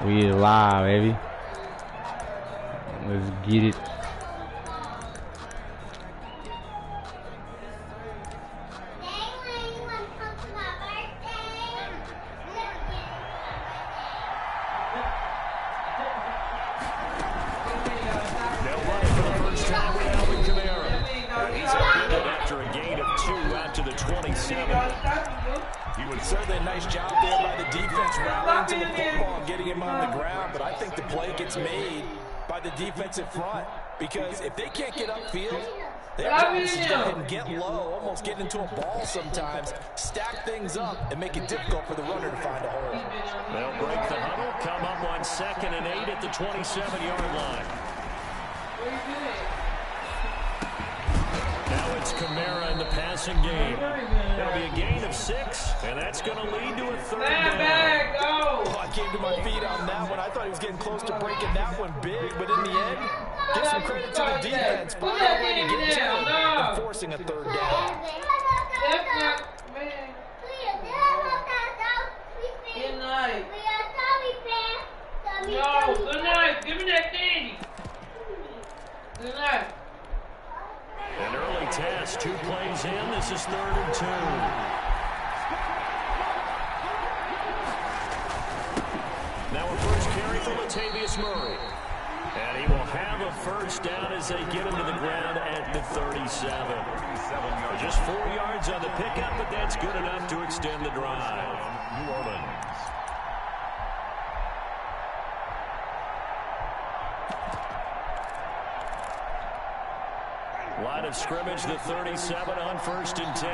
We live, baby. Let's get it. Certainly a nice job there by the defense rallying to the football and getting him on the ground, but I think the play gets made by the defensive front because if they can't get upfield, their job is to go ahead and get low, almost get into a ball sometimes, stack things up, and make it difficult for the runner to find a hole. They'll break the huddle, come up on 2nd and 8 at the 27-yard line. Now it's Kamara in the passing game. It'll be a gain of 6, and that's going to lead to a 3rd down. Oh, I came to my feet on that one. I thought he was getting close to breaking that one big, but in the end, give some credit to the defense. Finding a way to get to it and forcing a 3rd down. No, good night. Give me that candy. Good night. An early test, 2 plays in. This is 3rd and 2. Now a first carry for Latavius Murray. And he will have a 1st down as they get him to the ground at the 37. Just 4 yards on the pickup, but that's good enough to extend the drive. New Orleans. Line of scrimmage, the 37 on 1st and 10.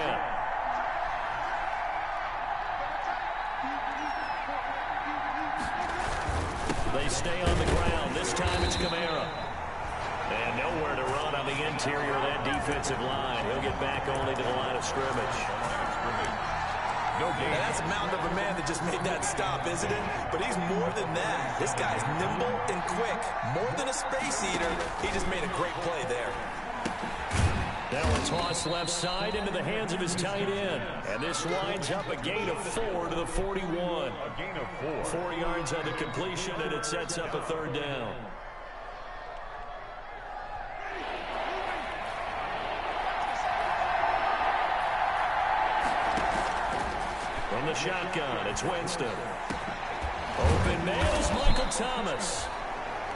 They stay on the ground. This time it's Kamara. And nowhere to run on the interior of that defensive line. He'll get back only to the line of scrimmage. No gain. Now that's a mountain of a man that just made that stop, isn't it? But he's more than that. This guy's nimble and quick. More than a space eater. He just made a great play there. Now a toss left side into the hands of his tight end. And this winds up a gain of 4 to the 41. A gain of 4. 4 yards on the completion, and it sets up a 3rd down. From the shotgun, it's Winston. Open man is Michael Thomas.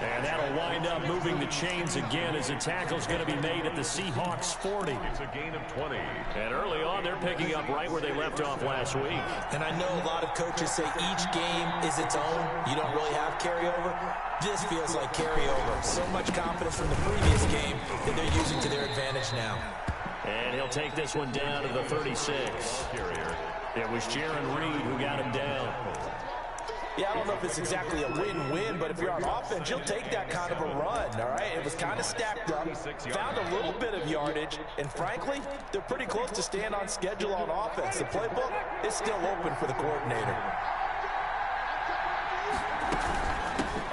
And that'll wind up moving the chains again as a tackle's going to be made at the Seahawks 40. It's a gain of 20. And early on, they're picking up right where they left off last week. And I know a lot of coaches say each game is its own. You don't really have carryover. This feels like carryover. So much confidence from the previous game that they're using to their advantage now. And he'll take this one down to the 36. It was Jaron Reed who got him down. Yeah, I don't know if it's exactly a win-win, but if you're on offense, you'll take that kind of a run, all right? It was kind of stacked up, found a little bit of yardage, and frankly, they're pretty close to staying on schedule on offense. The playbook is still open for the coordinator.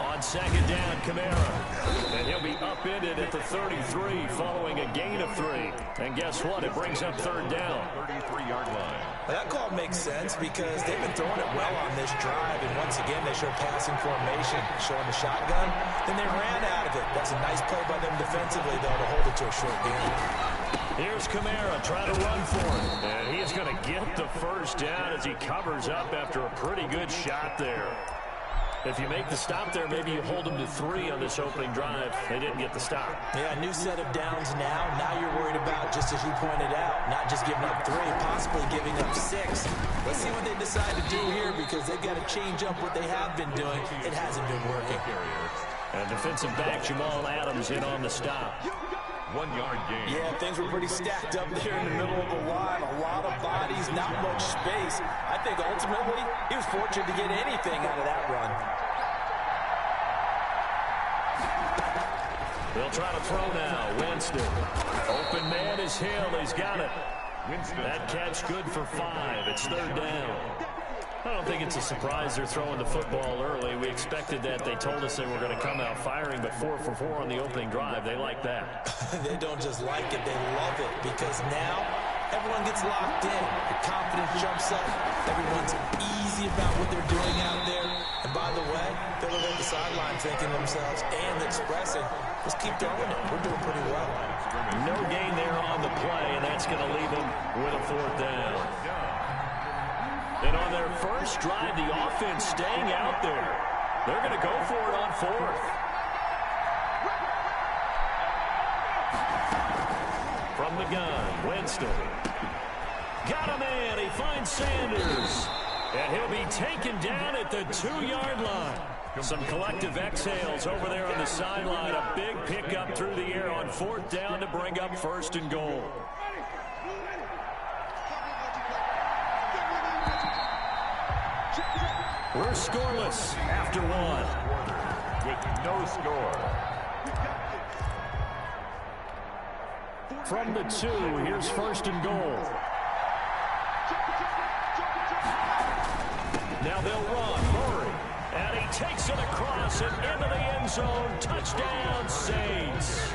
On 2nd down, Kamara. And he'll be upended at the 33 following a gain of 3. And guess what? It brings up 3rd down. 33-yard line. That call makes sense because they've been throwing it well on this drive, and once again, they show passing formation, showing the shotgun. Then they ran out of it. That's a nice play by them defensively, though, to hold it to a short game. Here's Kamara trying to run for it. And he is going to get the 1st down as he covers up after a pretty good shot there. If you make the stop there, maybe you hold them to 3 on this opening drive. They didn't get the stop. Yeah, a new set of downs now. Now you're worried about, just as you pointed out, not just giving up 3, possibly giving up 6. Let's see what they decide to do here because they've got to change up what they have been doing. It hasn't been working. And defensive back Jamal Adams in on the stop. 1-yard gain. Yeah, things were pretty stacked up there in the middle of the line. A lot of bodies, not much space. I think ultimately he was fortunate to get anything out of that run. They'll try to throw now. Winston. Open man is Hill. He's got it. That catch good for 5. It's 3rd down. I don't think it's a surprise they're throwing the football early. We expected that. They told us they were going to come out firing, but 4 for 4 on the opening drive. They like that. They don't just like it, they love it, because now everyone gets locked in. The confidence jumps up. Everyone's easy about what they're doing out there. And by the way, they're looking at the sideline thinking to themselves and expressing, let's keep throwing it. We're doing pretty well. No gain there on the play, and that's going to leave them with a 4th down. And on their first drive, the offense staying out there. They're going to go for it on 4th. From the gun, Winston. Got a man. He finds Sanders. And he'll be taken down at the 2-yard line. Some collective exhales over there on the sideline. A big pickup through the air on 4th down to bring up 1st and goal. We're scoreless after 1. With no score. From the 2, here's 1st and goal. Now they'll run. Murray. And he takes it across and into the end zone. Touchdown, Saints.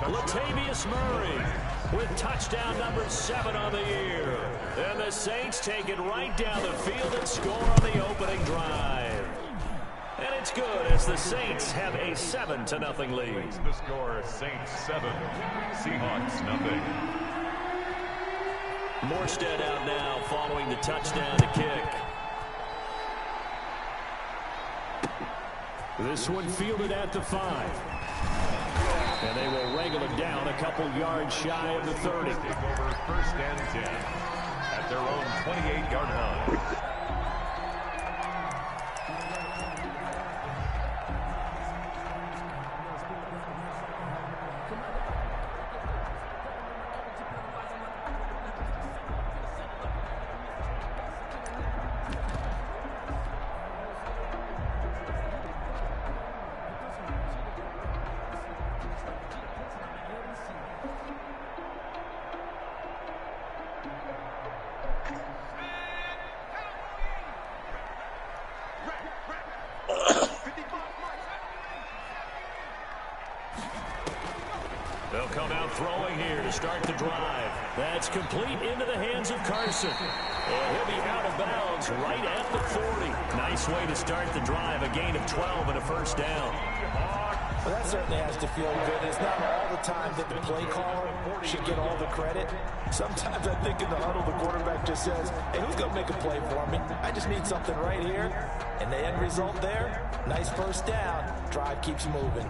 Latavius Murray with touchdown number 7 on the year. And the Saints take it right down the field and score on the opening drive. And it's good as the Saints have a 7-0 lead. The score, Saints 7, Seahawks 0. Morstead out now following the touchdown to kick. This one fielded at the 5. And they will wrangle it down a couple yards shy of the 30. Take over 1st and 10 at their own 28-yard line. They'll come out throwing here to start the drive. That's complete into the hands of Carson. And he'll be out of bounds right at the 40. Nice way to start the drive. A gain of 12 and a 1st down. Well, that certainly has to feel good. It's not all the time that the play caller should get all the credit. Sometimes I think in the huddle, the quarterback just says, hey, who's going to make a play for me? I just need something right here. And the end result there, nice 1st down. Drive keeps moving.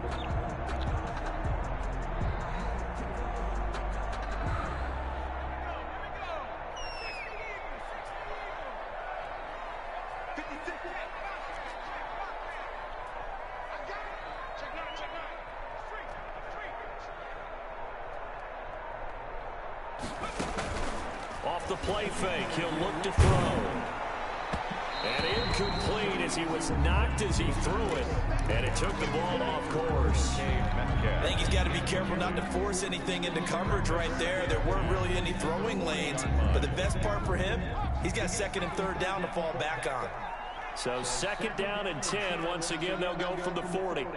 Off the play fake, he'll look to throw. And incomplete as he was knocked as he threw it. And it took the ball off course. I think he's got to be careful not to force anything into coverage right there. There weren't really any throwing lanes. But the best part for him, he's got 2nd and 3rd down to fall back on. So 2nd down and 10. Once again, they'll go from the 40.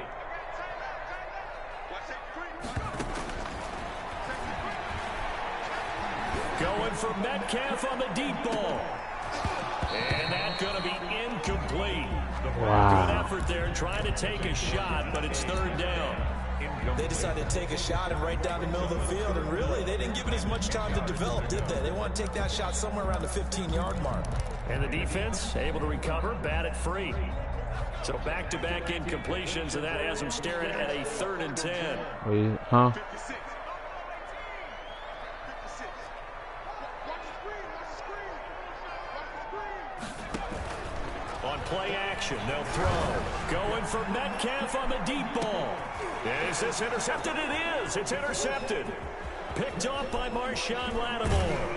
Going for Metcalf on the deep ball. And that's going to be incomplete. Wow. Good effort there trying to take a shot, but it's 3rd down. They decided to take a shot and right down the middle of the field, and really, they didn't give it as much time to develop, did they? They want to take that shot somewhere around the 15-yard mark. And the defense able to recover, bat it free. So back-to-back incompletions, and that has them staring at a 3rd and 10. Wait, huh? On play action, they'll throw. Going for Metcalf on the deep ball. Is this intercepted? It is. It's intercepted. Picked off by Marshawn Lattimore.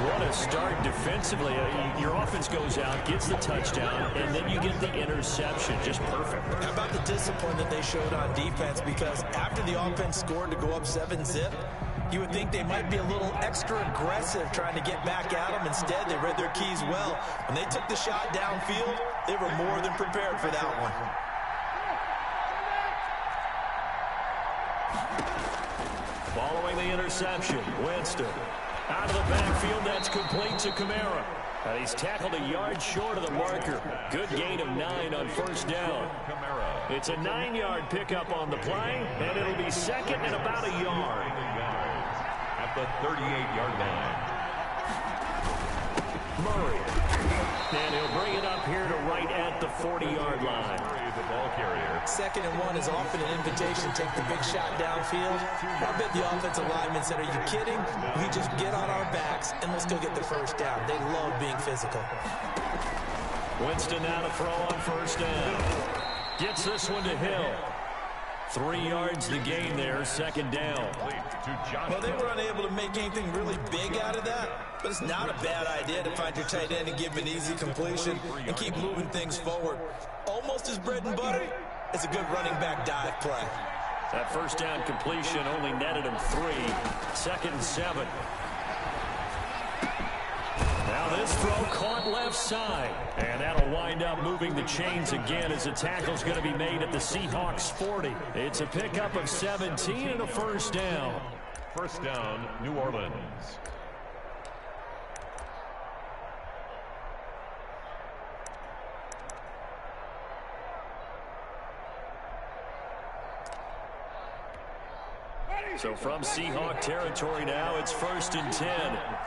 What a start defensively. Your offense goes out, gets the touchdown, and then you get the interception. Just perfect. How about the discipline that they showed on defense? Because after the offense scored to go up 7-zip, you would think they might be a little extra aggressive trying to get back at them. Instead, they read their keys well. When they took the shot downfield, they were more than prepared for that one. Following the interception. Winston out of the backfield. That's complete to Kamara. And he's tackled a yard short of the marker. Good gain of 9 on first down. It's a 9-yard pickup on the play, and it'll be second and about a yard. At the 38-yard line. Murray. And he'll bring it up here to right at the 40-yard line. The ball carrier. 2nd and 1 is often an invitation to take the big shot downfield. I bet the offensive linemen said, are you kidding? We just get on our backs and let's go get the first down. They love being physical. Winston now to throw on first down. Gets this one to Hill. 3 yards the gain there, 2nd down. Well, they were unable to make anything really big out of that, but it's not a bad idea to find your tight end and give him an easy completion and keep moving things forward. Almost his bread and butter. It's a good running back dive play. That first down completion only netted him 3. 2nd and 7. Now this throw caught left side. And that'll wind up moving the chains again as the tackle's going to be made at the Seahawks 40. It's a pickup of 17 and a first down. First down, New Orleans. So from Seahawk territory now, it's 1st and 10,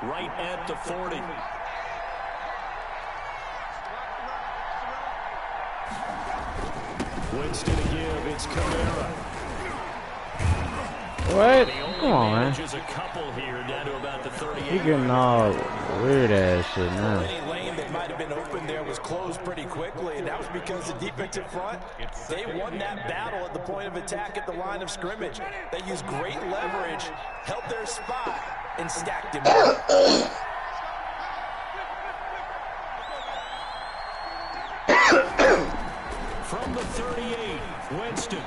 right at the 40. Winston to give, it's Kamara. What? Come on, man. A couple here down to about the 38. He getting all weird ass shit now. Any lane that might have been open there was closed pretty quickly, and that was because the defensive front, they won that battle at the point of attack at the line of scrimmage. They used great leverage, held their spot, and stacked him up. From the 38, Winston.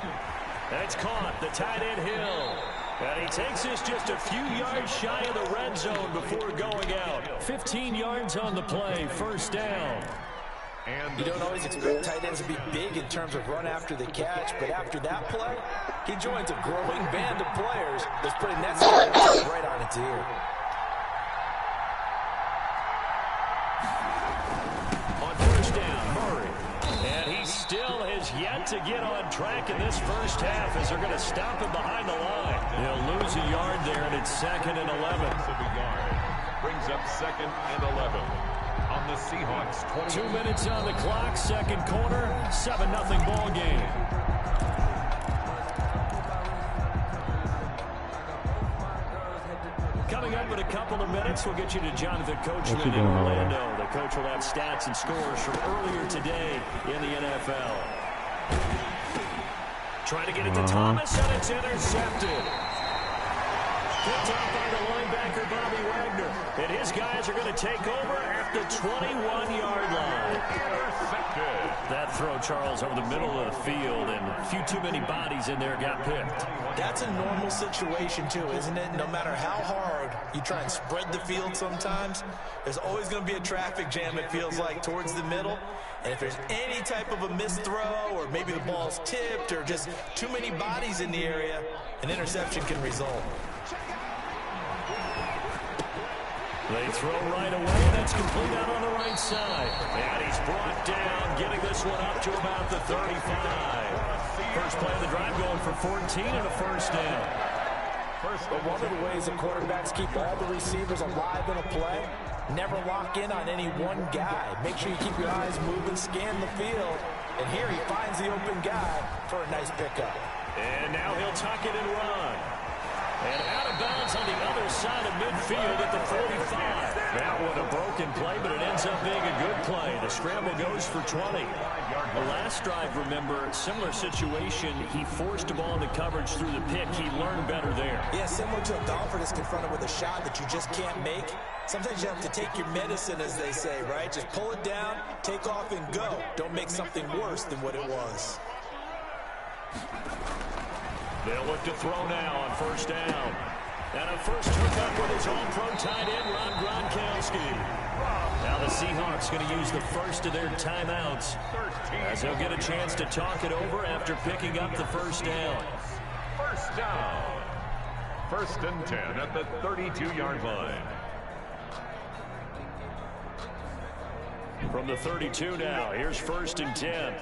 That's caught, the tight end Hill. And he takes this just a few yards shy of the red zone before going out. 15 yards on the play, first down. And you don't always expect tight ends to be big in terms of run after the catch, but after that play, he joins a growing band of players that's putting that side right on its ear. On first down, Murray. And he still has yet to get on track in this first half as they're going to stop him behind the line. He'll lose a yard there, and it's 2nd and 11. Brings up 2nd and 11 on the Seahawks 20. 2 minutes on the clock, second quarter, 7-0 ball game. Coming up in a couple of minutes, we'll get you to Jonathan Coachman in Orlando. The coach will have stats and scores from earlier today in the NFL. Trying to get it to Thomas, and it's intercepted. Picked up by the linebacker, Bobby Wagner. And his guys are going to take over at the 21-yard line. Intercepted. That throw, Charles, over the middle of the field, and a few too many bodies in there got picked. That's a normal situation, too, isn't it? No matter how hard you try and spread the field sometimes, there's always going to be a traffic jam, it feels like, towards the middle. And if there's any type of a missed throw, or maybe the ball's tipped, or just too many bodies in the area, an interception can result. They throw right away, and that's complete out on the right side. And he's brought down, getting this one up to about the 35. First play of the drive going for 14 and a first down. But one of the ways that quarterbacks keep all the receivers alive in a play, never lock in on any one guy. Make sure you keep your eyes moving, scan the field. And here he finds the open guy for a nice pickup. And now he'll tuck it and run. And out of bounds on the other side of midfield at the 45. That one a broken play, but it ends up being a good play. The scramble goes for 20. The last drive, remember, similar situation. He forced a ball into coverage through the pick. He learned better there. Yeah, similar to a golfer that's confronted with a shot that you just can't make. Sometimes you have to take your medicine, as they say, right? Just pull it down, take off, and go. Don't make something worse than what it was. They'll look to throw now on first down. And a first hookup with his all-pro tight end, Rob Gronkowski. Now the Seahawks going to use the first of their timeouts as they'll get a chance to talk it over after picking up the first down. First down. First and 10 at the 32-yard line. From the 32 now, here's first and 10.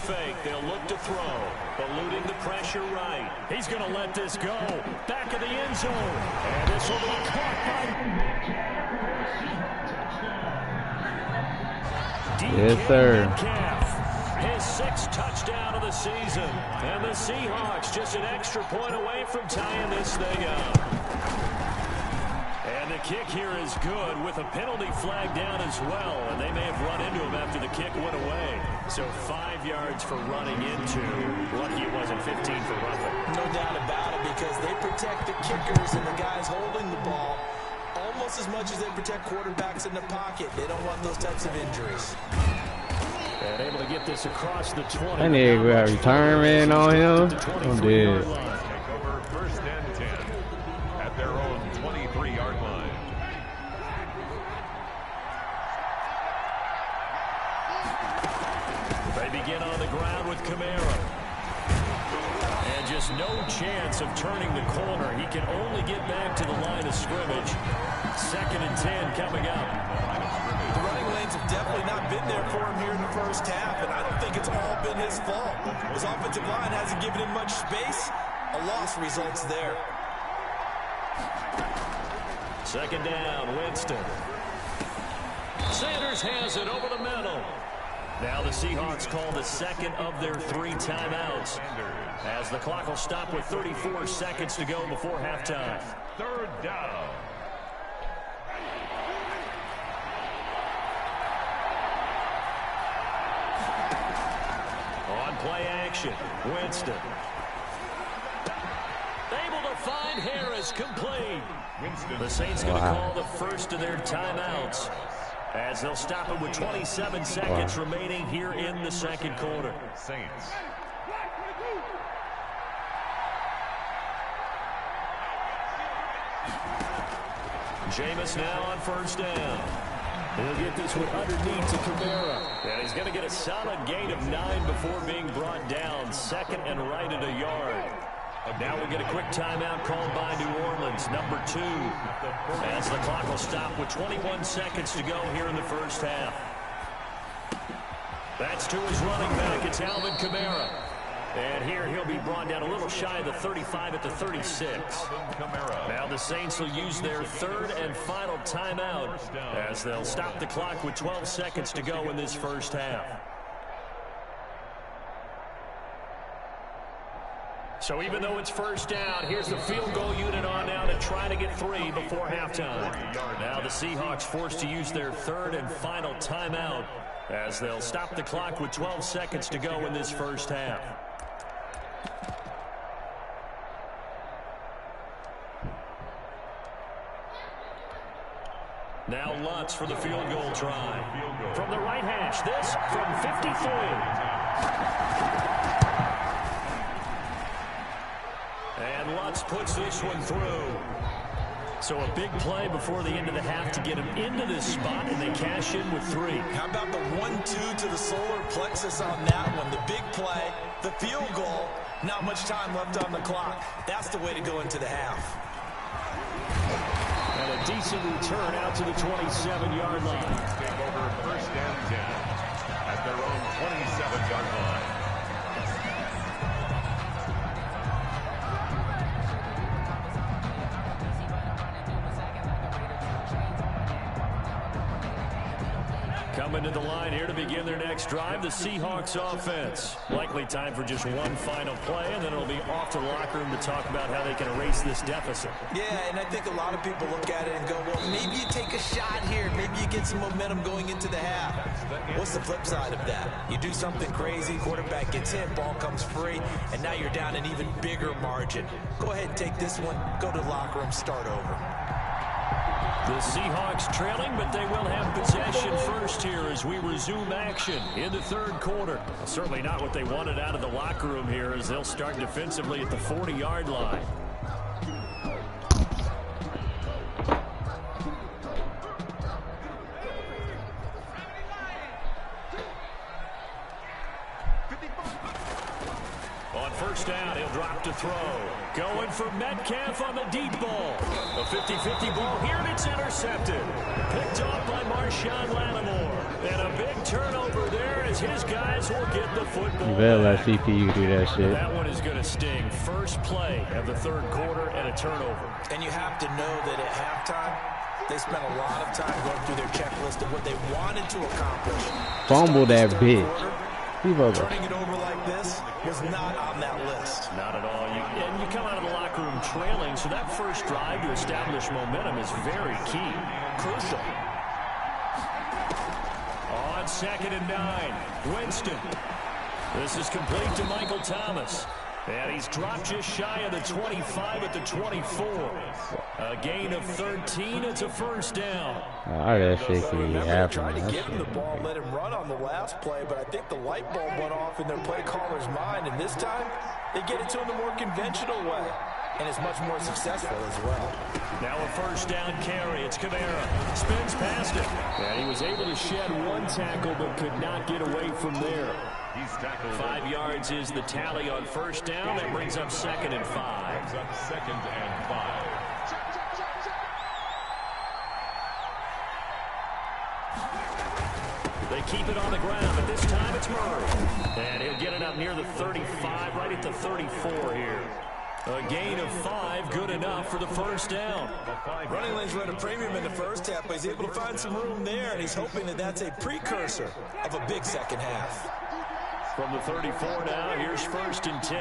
Fake. They'll look to throw. Eluding the pressure right. He's going to let this go. Back of the end zone. And this will be caught by Yes, sir. His 6th touchdown of the season. And the Seahawks just an extra point away from tying this thing up. And the kick here is good with a penalty flag down as well. And they may have run into him after the kick went away. So 5 yards for running into. Lucky it wasn't 15 for roughing. No doubt about it, because they protect the kickers and the guys holding the ball almost as much as they protect quarterbacks in the pocket. They don't want those types of injuries. And able to get this across the 20. I need a retirement on him. I'm dead. Take over first and 10 at their own 23-yard line. They begin on the ground with Kamara. And just no chance of turning the corner. He can only get back to the line of scrimmage. 2nd and 10 coming up. The running lanes have definitely not been there for him here in the first half, and I don't think it's all been his fault. His offensive line hasn't given him much space. A loss results there. 2nd down, Winston. Sanders has it over the middle. Now the Seahawks call the 2nd of their 3 timeouts, as the clock will stop with 34 seconds to go before halftime. 3rd down. On play action, Winston. Able to find Harris, complete. The Saints going to call the first of their timeouts, as they'll stop it with 27 seconds remaining here in the 2nd quarter. Saints. Jameis now on 1st down. He'll get this one underneath to Kamara. And he's going to get a solid gain of 9 before being brought down. 2nd and right at a yard. Now we'll get a quick timeout called by New Orleans, number 2. As the clock will stop with 21 seconds to go here in the first half. That's to his running back. It's Alvin Kamara. And here he'll be brought down a little shy of the 35 at the 36. Now the Saints will use their 3rd and final timeout, as they'll stop the clock with 12 seconds to go in this first half. So even though it's 1st down, here's the field goal unit on now to try to get 3 before halftime. Now the Seahawks forced to use their 3rd and final timeout, as they'll stop the clock with 12 seconds to go in this first half. Now Lutz for the field goal try. From the right hash, this from 53. And Lutz puts this one through. So a big play before the end of the half to get him into this spot, and they cash in with 3. How about the 1-2 to the solar plexus on that one? The big play, the field goal, not much time left on the clock. That's the way to go into the half. And a decent return out to the 27-yard line. Take over 1st and 10 at their own 27-yard line. Coming to the line here to begin their next drive, the Seahawks offense. Likely time for just one final play, and then it'll be off to the locker room to talk about how they can erase this deficit. Yeah, and I think a lot of people look at it and go, well, maybe you take a shot here. Maybe you get some momentum going into the half. What's the flip side of that? You do something crazy, quarterback gets hit, ball comes free, and now you're down an even bigger margin. Go ahead and take this one, go to the locker room, start over. The Seahawks trailing, but they will have possession first here as we resume action in the third quarter. Certainly not what they wanted out of the locker room here as they'll start defensively at the 40-yard line. On first down, he'll drop to throw. Going for Metcalf on the deep ball. A 50-50 ball here, and it's intercepted. Picked off by Marshawn Lattimore. And a big turnover there as his guys will get the football. You better let CPU do that shit. That one is going to sting. First play of the third quarter and a turnover. And you have to know that at halftime, they spent a lot of time going through their checklist of what they wanted to accomplish. Fumble that bitch. Turning it over like this was not on that list. Not at all. And you come out of the locker room trailing, so that first drive to establish momentum is very key. Crucial. On 2nd and 9, Winston. This is complete to Michael Thomas. And he's dropped just shy of the 25 at the 24. A gain of 13. It's a first down. Alright, that shit can be happening. Tried to give him the ball, let him run on the last play, but I think the light bulb went off in their play caller's mind, and this time they get it to him the more conventional way, and it's much more successful as well. Now a first down carry. It's Kamara. Spins past it. And he was able to shed one tackle, but could not get away from there. 5 yards is the tally on first down. That brings up 2nd and 5. They keep it on the ground, but this time it's Murray. And he'll get it up near the 35, right at the 34 here. A gain of 5, good enough for the first down. Running lanes were at a premium in the first half, but he's able to find some room there, and he's hoping that that's a precursor of a big second half. From the 34 now, here's 1st and 10.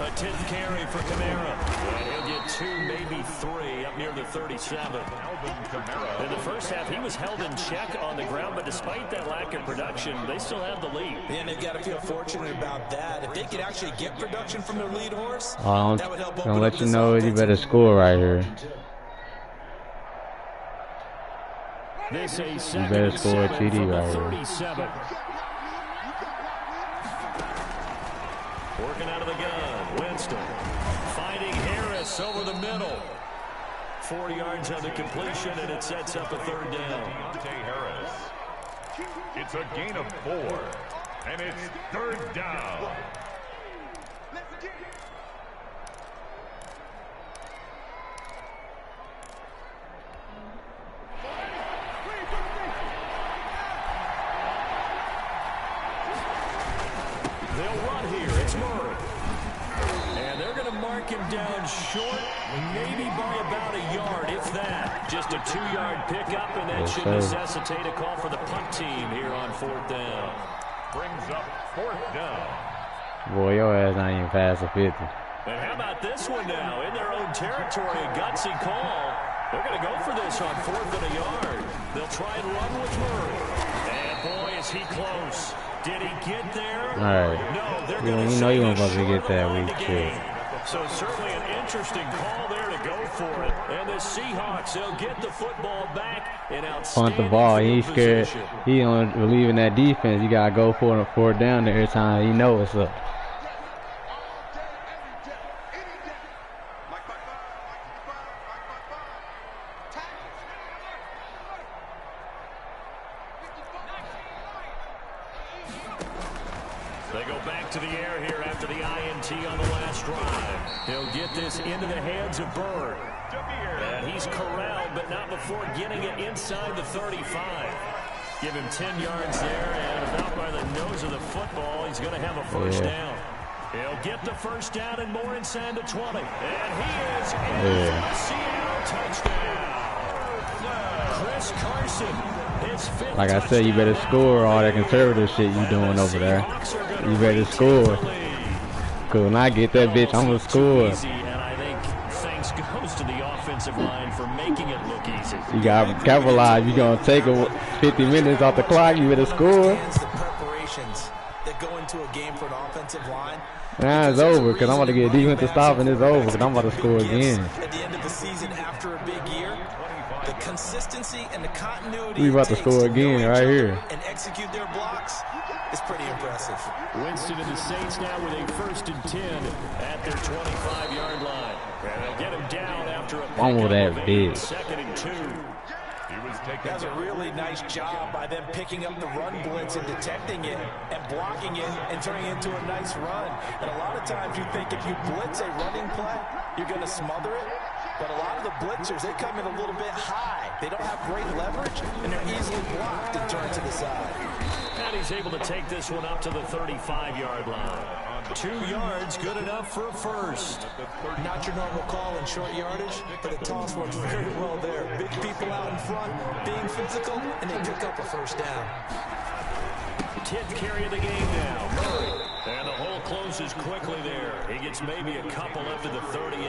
A 10th carry for Kamara. And he'll get 2, maybe 3, up near the 37. In the first half, he was held in check on the ground, but despite that lack of production, they still have the lead. And they've got to feel fortunate about that. If they could actually get production from their lead horse, that would help. I'll let you know you better score right here. This a You better score a TD right here. 37. Working out of the gun, Winston. Finding Harris over the middle. 4 yards on the completion, and it sets up a third down. Harris. It's a gain of 4, and it's third down. They'll run here. It's Murray. And they're going to mark him down short, maybe by about a yard, if that. Just a 2-yard pickup, and that should necessitate a call for the punt team here on 4th down. Brings up 4th down. Boy, your ass not even past the 50. And how about this one now? In their own territory, a gutsy call. They're going to go for this on 4th and a yard. They'll try and run with Murray. And boy, is he close. Did he get there? All right. No, they're You know you weren't supposed to get that week, too. So certainly an interesting call there to go for it. And the Seahawks, they'll get the football back in outstanding Punt the ball. He ain't scared. position. He don't believe in that defense. You got to go for it 4th down every time. He know what's up. They go back to the air here after the INT on the last drive. He'll get this into the hands of Bird. And he's corralled, but not before getting it inside the 35. Give him 10 yards there, and about by the nose of the football, he's going to have a first down. He'll get the first down and more inside the 20. And he is in for a Seattle touchdown. Chris Carson, his 5th Like I said, you better score all that conservative shit you doing over there. You better score. Cause when I get that bitch, I'm gonna score. And I think thanks goes to the offensive line for making it look easy. You gotta capitalize. You gonna take 50 minutes off the clock. You better score. The preparations that go into a game for an offensive line. Nah, it's over. Cause I'm about to get defensive stop and it's over. Cause I'm about to score again. At the end of the season, the consistency and the continuity We about to score again right here. And execute their blocks is pretty impressive. Winston and the Saints now with a 1st and 10 at their 25-yard line. And they'll get him down after a Fumble that big. 2nd and 2. That's a really nice job by them picking up the run blitz and detecting it and blocking it and turning it into a nice run. And a lot of times you think if you blitz a running play, you're going to smother it. But a lot of the blitzers, they come in a little bit high. They don't have great leverage, and they're easily blocked and turned to the side. And he's able to take this one up to the 35-yard line. 2 yards, good enough for a first. Not your normal call in short yardage, but the toss works very well there. Big people out in front, being physical, and they pick up a first down. 10th carry of the game now. Murray. And the hole closes quickly there. He gets maybe a couple up to the 38.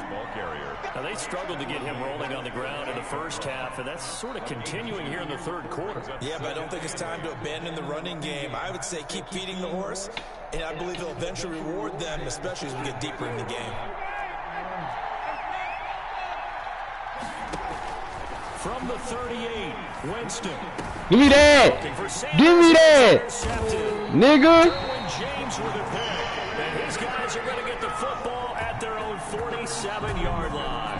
Ball carrier. Now, they struggled to get him rolling on the ground in the first half, and that's sort of continuing here in the 3rd quarter. Yeah, but I don't think it's time to abandon the running game. I would say keep feeding the horse, and I believe they'll eventually reward them, especially as we get deeper in the game. From the 38, Winston. Give me that! Give me that! Nigga! James with a pick. And his guys are going to get the football at their own 47-yard line.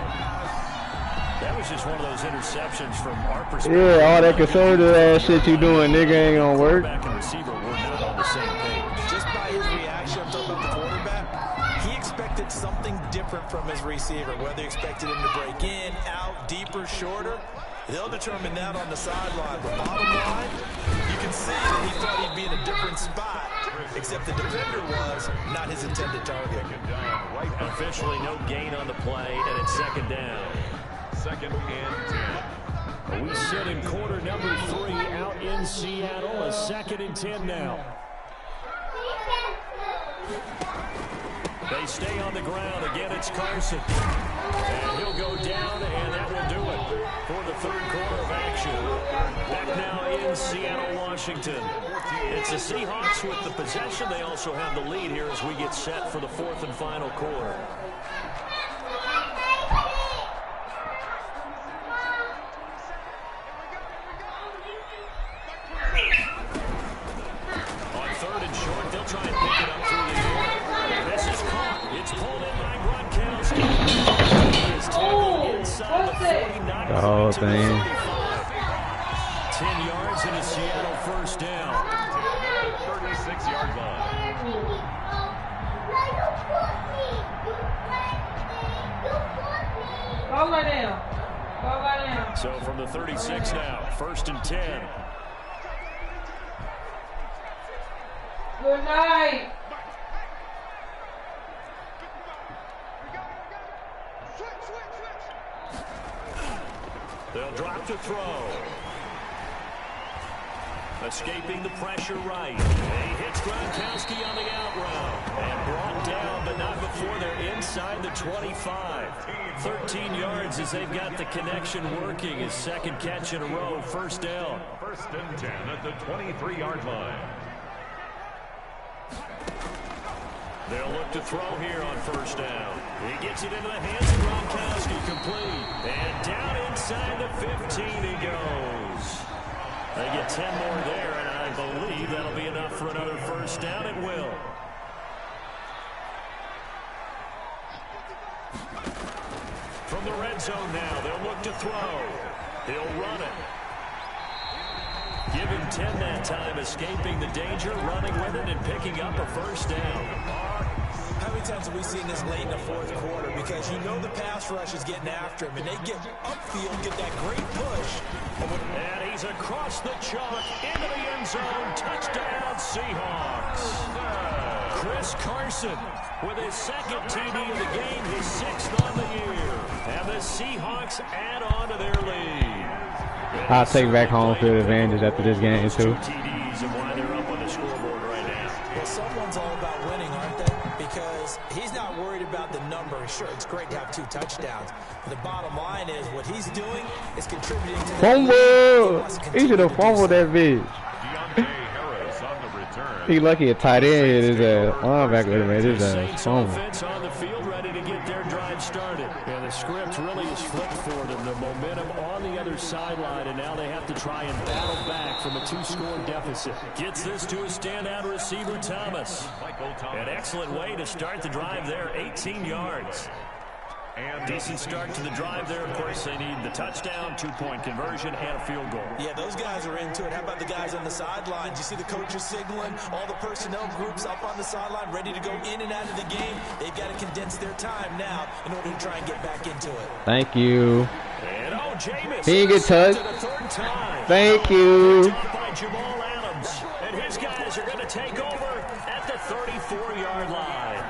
That was just one of those interceptions from our perspective. Yeah, all that conservative ass shit you doing, nigga, ain't gonna work. Quarterback and receiver were not on the same page. Just by his reaction, I'm talking about the quarterback, he expected something different from his receiver, whether he expected him to break in, out, deeper, shorter. They'll determine that on the sideline. But bottom line, you can see that he thought he'd be in a different spot, except the defender was not his intended target. Officially no gain on the play, and it's 2nd down. 2nd and 10. We sit in quarter number 3 out in Seattle. A 2nd and 10 now. They stay on the ground. Again, it's Carson. And he'll go down, and that will do it for the 3rd quarter of action. Back now in Seattle, Washington. It's the Seahawks with the possession. They also have the lead here as we get set for the 4th and final quarter. On 3rd and short, they'll try and pick it up through the air. This is caught. It's pulled in by Gronkowski. He is tackled inside the 49. The whole thing. 10 yards and a Seattle 1st down. 36-yard line. So from the 36 now, 1st and 10. Good night. They'll drop to throw. Escaping the pressure right. He hits Gronkowski on the out route. And brought down, but not before they're inside the 25. 13 yards as they've got the connection working. His 2nd catch in a row. 1st down. 1st and 10 at the 23-yard line. They'll look to throw here on 1st down. He gets it into the hands of Gronkowski, complete. And down inside the 15 he goes. They get 10 more there, and I believe that'll be enough for another 1st down. It will. From the red zone now, they'll look to throw. He'll run it. Give him 10 that time, escaping the danger, running with it, and picking up a 1st down. How many times have we seen this late in the 4th quarter? Because you know the pass rush is getting after him, and they get upfield, get that great push. And he's across the chalk, into the end zone. Touchdown, Seahawks. Chris Carson with his 2nd TD of the game, his 6th on the year. And the Seahawks add on to their lead. I'll take back home field advantage after this game, too. TDs and why they're up on the scoreboard right now. Well, someone's all about winning, aren't they? Because he's not worried about the number. Sure, it's great to have 2 touchdowns. But the bottom line is what he's doing is contributing to the Fumble! He should have fumbled that bitch. He lucky a tight end hit his ass. Linebacker would have made his ass fumble. On the field, ready to get get their drive started. Yeah, the script really is flipped for them. The momentum on the other sideline, and now they have to try and battle back from a 2-score deficit. Gets this to a standout receiver, Thomas. An excellent way to start the drive there, 18 yards. And decent start to the drive there. Of course, they need the touchdown, 2-point conversion, and a field goal. Yeah, those guys are into it. How about the guys on the sidelines? You see the coaches signaling, all the personnel groups up on the sideline, ready to go in and out of the game. They've got to condense their time now in order to try and get back into it. Thank you. And Jameis, he didn't get touched. Thank you. By Jamal Adams. And his guys are going to take over at the 34-yard line.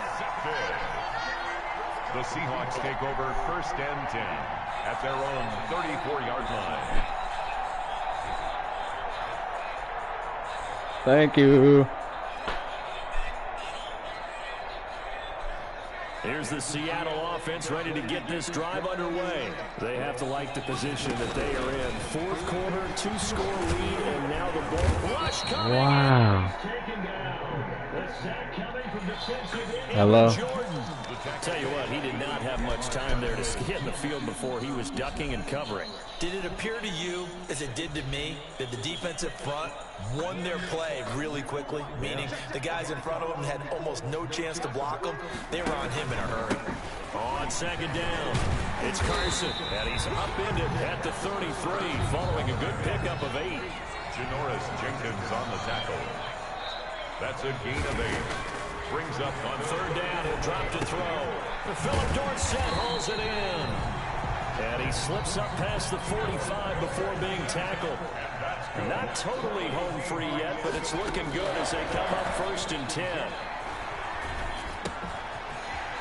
The Seahawks take over 1st and 10 at their own 34-yard line. Thank you. Here's the Seattle offense ready to get this drive underway. They have to like the position that they are in. 4th quarter, 2-score lead, and now the ball rush coming. Wow. Hello. Tell you what, he did not have much time there to get in the field before he was ducking and covering. Did it appear to you, as it did to me, that the defensive front won their play really quickly? Meaning the guys in front of him had almost no chance to block him. They were on him in a hurry. On 2nd down, it's Carson, and he's upended at the 33, following a good pickup of 8. Janoris Jenkins on the tackle. That's a gain of 8. Brings up on 3rd down. He'll drop to throw. Philip Dorsett hauls it in. And he slips up past the 45 before being tackled. Not totally home free yet, but it's looking good as they come up 1st and 10.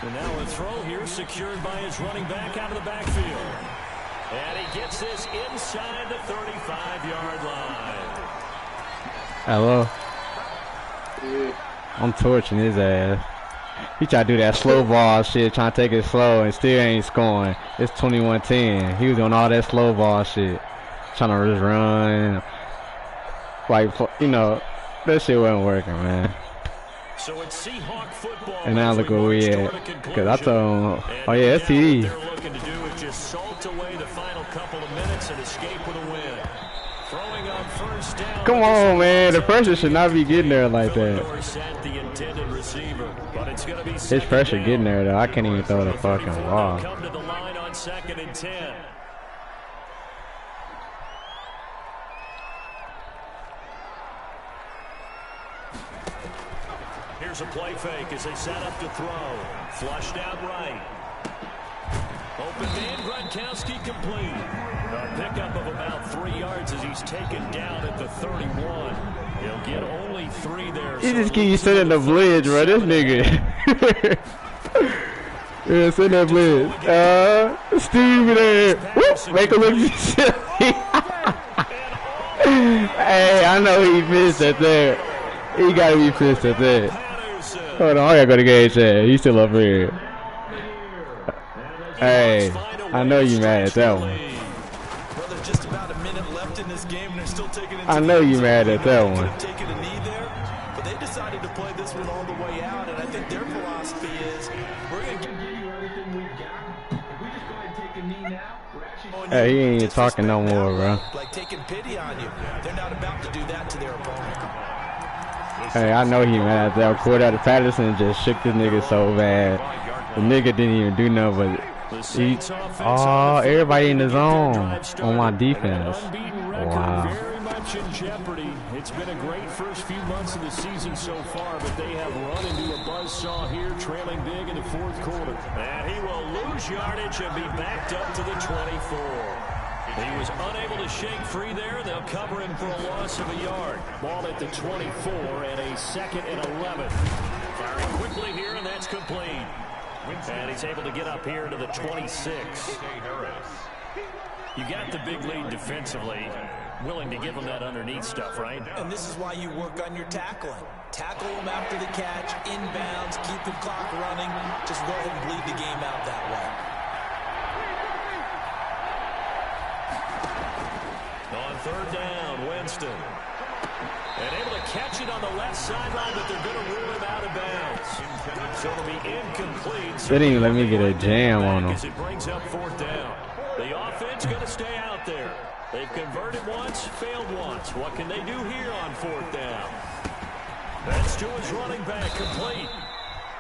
And now a throw here secured by his running back out of the backfield. And he gets this inside the 35-yard line. Hello. I'm torching his ass. He tried to do that slow ball shit, trying to take it slow, and still ain't scoring. It's 21-10. He was doing all that slow ball shit, trying to just run. Like, you know, that shit wasn't working, man. So it's Seahawk football. And now look where we at. Because I told him, oh yeah, that's TD. What they're looking to do is just salt away the final couple of minutes and escape with a win. Throwing on 1st down. Come on, man. The pressure should not be getting there like that. His pressure getting there, though. I can't even throw the fucking ball. Come to the line on 2nd and 10. Here's a play fake as they set up to throw. Flushed out right. Open man, Gronkowski complete. A pickup of about 3 yards as he's taken down at the 31. He'll get only 3 there. He just keeps sending the blitz, bro. This nigga. Yeah, send that blitz. Steve there. Whoop, make him look silly. Hey, I know he missed that there. He gotta be pissed at that. Hold on, I gotta go to Gage. He's still up here. Hey, I know you mad at that one. Well, there's just about a minute left in this game, and they're still taking it. I know you mad at that one. Taking a knee there, but they decided to play this one all the way out, and I think their philosophy is we're going to give you everything we got. If we just go ahead and take a knee now, we're actually. Hey, he ain't talking no more, bro. Like taking pity on you. They're not about to do that to their opponent. Hey, I know he mad at that. Cordell Patterson just shook this nigga so bad. The nigga didn't even do nothing but. Everybody in the zone on my defense. Wow. Very much in jeopardy. It's been a great first few months of the season so far, but they have run into a buzzsaw here, trailing big in the 4th quarter. And he will lose yardage and be backed up to the 24. He was unable to shake free there. They'll cover him for a loss of a yard. Ball at the 24 and a 2nd and 11. Firing quickly here, and that's complete. And he's able to get up here to the 26. You got the big lead defensively. Willing to give him that underneath stuff, right? And this is why you work on your tackling. Tackle him after the catch, inbounds, keep the clock running. Just go ahead and bleed the game out that way. On 3rd down, Winston. And able to catch it on the left sideline, but they're going to rule him out of bounds. So it'll be incomplete. They didn't even let me get a jam on him. As it brings up 4th down. The offense going to stay out there. They've converted once, failed once. What can they do here on 4th down? That's to his running back, complete.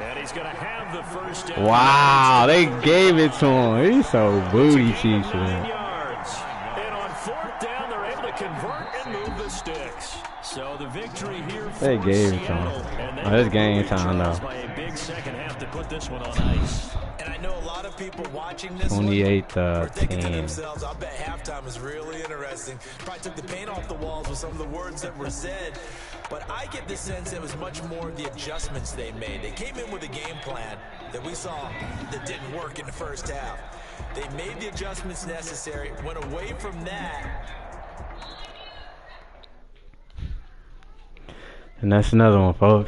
And he's going to have the first down. Wow, they gave it to him. He's so booty cheeks, 9 man. yards. And on 4th down, they're able to convert and move the sticks. So the victory here for They gave it to Seattle. him. Oh, it's game time, though. By a big second half to put this one on ice. And I know a lot of people watching this 28 are thinking to 10. themselves, I bet halftime is really interesting. Probably took the paint off the walls with some of the words that were said. But I get the sense it was much more of the adjustments they made. They came in with a game plan that we saw that didn't work in the first half. They made the adjustments necessary, went away from that. And that's another one, folks.